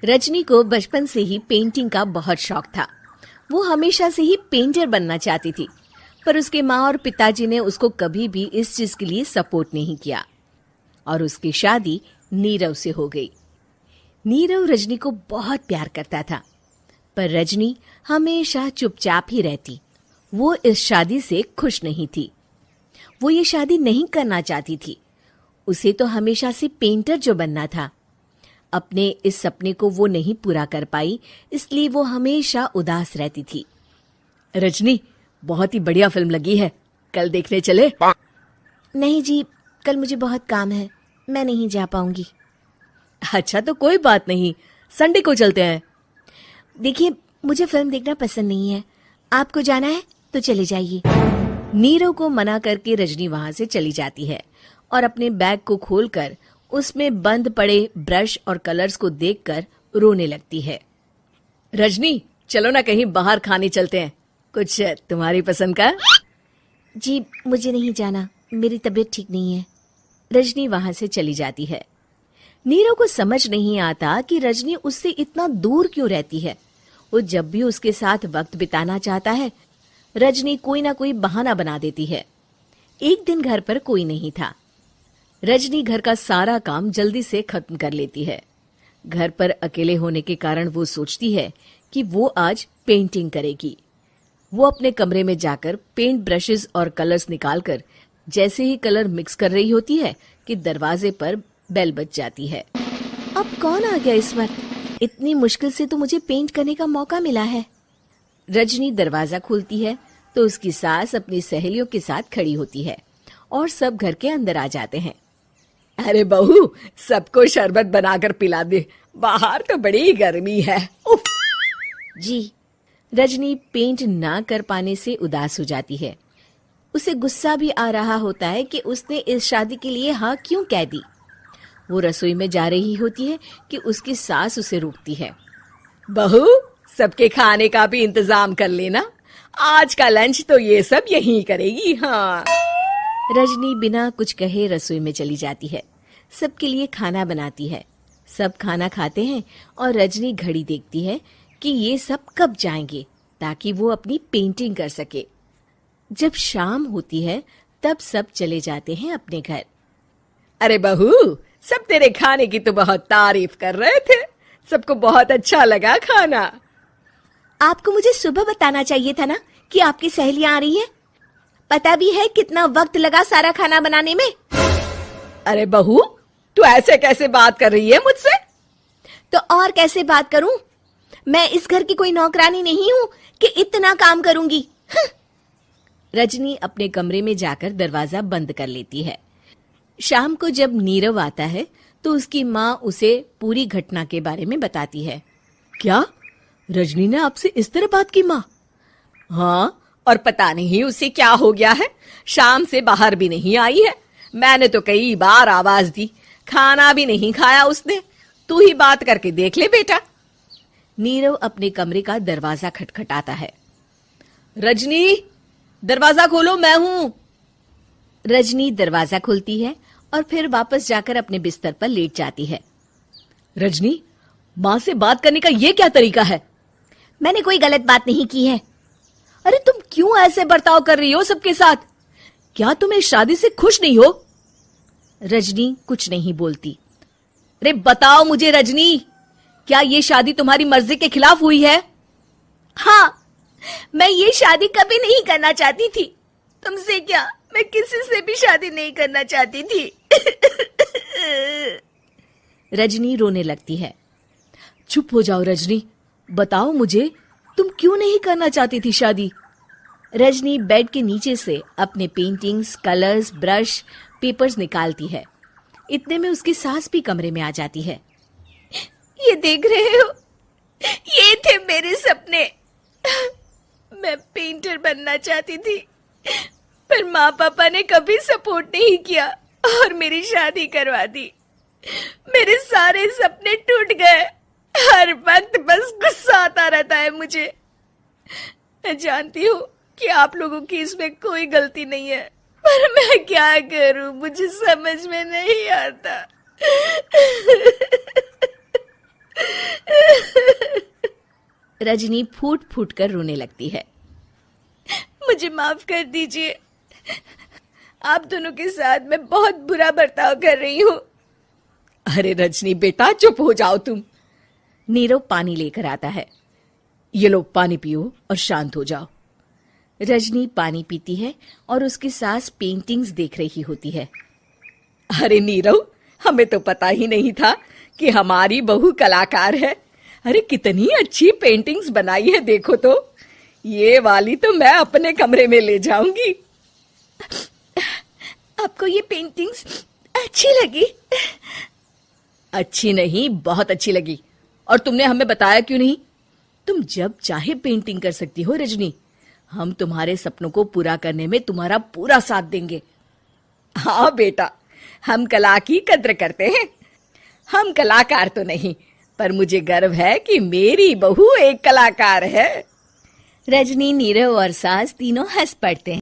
रजनी को बचपन से ही पेंटिंग का बहुत शौक था। वो हमेशा से ही पेंटर बनना चाहती थी, पर उसके माँ और पिताजी ने उसको कभी भी इस चीज के लिए सपोर्ट नहीं किया और उसकी शादी नीरव से हो गई। नीरव रजनी को बहुत प्यार करता था, पर रजनी हमेशा चुपचाप ही रहती। वो इस शादी से खुश नहीं थी। वो ये शादी नहीं करना चाहती थी। उसे तो हमेशा से पेंटर जो बनना था। अपने इस सपने को वो नहीं पूरा कर पाई, इसलिए वो हमेशा उदास रहती थी। रजनी, बहुत ही बढ़िया फिल्म लगी है, कल देखने चले? नहीं जी, कल मुझे बहुत काम है, मैं नहीं जा पाऊंगी। अच्छा तो कोई बात नहीं, संडे को चलते हैं। देखिए, मुझे फिल्म देखना पसंद नहीं है। आपको जाना है तो चले जाइए। नीरव को मना करके रजनी वहां से चली जाती है और अपने बैग को खोलकर उसमें बंद पड़े ब्रश और कलर्स को देखकर रोने लगती है। रजनी, चलो ना कहीं बाहर खाने चलते हैं, कुछ तुम्हारी पसंद का। जी, मुझे नहीं जाना, मेरी तबीयत ठीक नहीं है। रजनी वहां से चली जाती है। नीरव को समझ नहीं आता कि रजनी उससे इतना दूर क्यों रहती है। वो जब भी उसके साथ वक्त बिताना चाहता है, रजनी कोई ना कोई बहाना बना देती है। एक दिन घर पर कोई नहीं था। रजनी घर का सारा काम जल्दी से खत्म कर लेती है। घर पर अकेले होने के कारण वो सोचती है कि वो आज पेंटिंग करेगी। वो अपने कमरे में जाकर पेंट ब्रशेस और कलर्स निकालकर जैसे ही कलर मिक्स कर रही होती है कि दरवाजे पर बेल बज जाती है। अब कौन आ गया इस वक्त? इतनी मुश्किल से तो मुझे पेंट करने का मौका मिला है। रजनी दरवाजा खोलती है तो उसकी सास अपनी सहेलियों के साथ खड़ी होती है और सब घर के अंदर आ जाते हैं। अरे बहू, सबको शरबत बनाकर पिला दे, बाहर तो बड़ी गर्मी है। उफ। जी। रजनी पेंट ना कर पाने से उदास हो जाती है। उसे गुस्सा भी आ रहा होता है कि उसने इस शादी के लिए हाँ क्यों कह दी। वो रसोई में जा रही होती है कि उसकी सास उसे रोकती है। बहू, सबके खाने का भी इंतजाम कर लेना, आज का लंच तो ये सब यहीं करेगी। हाँ। रजनी बिना कुछ कहे रसोई में चली जाती है। सबके लिए खाना बनाती है। सब खाना खाते हैं और रजनी घड़ी देखती है कि ये सब कब जाएंगे ताकि वो अपनी पेंटिंग कर सके। जब शाम होती है तब सब चले जाते हैं अपने घर। अरे बहू, सब तेरे खाने की तो बहुत तारीफ कर रहे थे, सबको बहुत अच्छा लगा खाना। आपको मुझे सुबह बताना चाहिए था ना कि आपकी सहेलियां आ रही हैं। पता भी है कितना वक्त लगा सारा खाना बनाने में। अरे बहू, तू ऐसे कैसे बात कर रही है मुझसे? तो और कैसे बात करूं? मैं इस घर की कोई नौकरानी नहीं हूं कि इतना काम करूंगी। रजनी अपने कमरे में जाकर दरवाजा बंद कर लेती है। शाम को जब नीरव आता है तो उसकी माँ उसे पूरी घटना के बारे में बताती है। क्या रजनी ने आपसे इस तरह बात की माँ? हाँ, और पता नहीं उसे क्या हो गया है, शाम से बाहर भी नहीं आई है। मैंने तो कई बार आवाज दी, खाना भी नहीं खाया उसने। तू ही बात करके देख ले बेटा। नीरव अपने कमरे का दरवाजा खटखटाता है। रजनी, दरवाजा खोलो, मैं हूं। रजनी दरवाजा खोलती है और फिर वापस जाकर अपने बिस्तर पर लेट जाती है। रजनी, माँ से बात करने का ये क्या तरीका है? मैंने कोई गलत बात नहीं की है। अरे तुम क्यों ऐसे बर्ताव कर रही हो सबके साथ? क्या तुम इस शादी से खुश नहीं हो? रजनी कुछ नहीं बोलती। अरे बताओ मुझे रजनी, क्या ये शादी तुम्हारी मर्जी के खिलाफ हुई है? हाँ, मैं ये शादी कभी नहीं करना चाहती थी। तुमसे क्या, मैं किसी से भी शादी नहीं करना चाहती थी। रजनी रोने लगती है। चुप हो जाओ रजनी, बताओ मुझे, तुम क्यों नहीं करना चाहती थी शादी? रजनी बेड के नीचे से अपने पेंटिंग्स, कलर्स, ब्रश, पेपर्स निकालती है। इतने में उसकी सास भी कमरे में आ जाती है। ये देख रहे हो, ये थे मेरे सपने। मैं पेंटर बनना चाहती थी, पर माँ पापा ने कभी सपोर्ट नहीं किया और मेरी शादी करवा दी। मेरे सारे सपने टूट गए। हर वक्त बस गुस्सा आता रहता है मुझे। मैं जानती हूँ कि आप लोगों की इसमें कोई गलती नहीं है, पर मैं क्या करूं, मुझे समझ में नहीं आता। रजनी फूट फूट कर रोने लगती है। मुझे माफ कर दीजिए, आप दोनों के साथ मैं बहुत बुरा बर्ताव कर रही हूँ। अरे रजनी बेटा, चुप हो जाओ तुम। नीरव पानी लेकर आता है। ये लो पानी पियो और शांत हो जाओ। रजनी पानी पीती है और उसकी सास पेंटिंग्स देख रही होती है। अरे नीरव, हमें तो पता ही नहीं था कि हमारी बहू कलाकार है। अरे कितनी अच्छी पेंटिंग्स बनाई है, देखो तो। ये वाली तो मैं अपने कमरे में ले जाऊंगी। आपको ये पेंटिंग्स अच्छी लगी? अच्छी नहीं, बहुत अच्छी लगी। और तुमने हमें बताया क्यों नहीं? तुम जब चाहे पेंटिंग कर सकती हो रजनी। हम तुम्हारे सपनों को पूरा करने में तुम्हारा पूरा साथ देंगे। हाँ बेटा, हम कला की कद्र करते हैं। हम कलाकार तो नहीं, पर मुझे गर्व है कि मेरी बहू एक कलाकार है। रजनी, नीरव और सास तीनों हंस पड़ते हैं।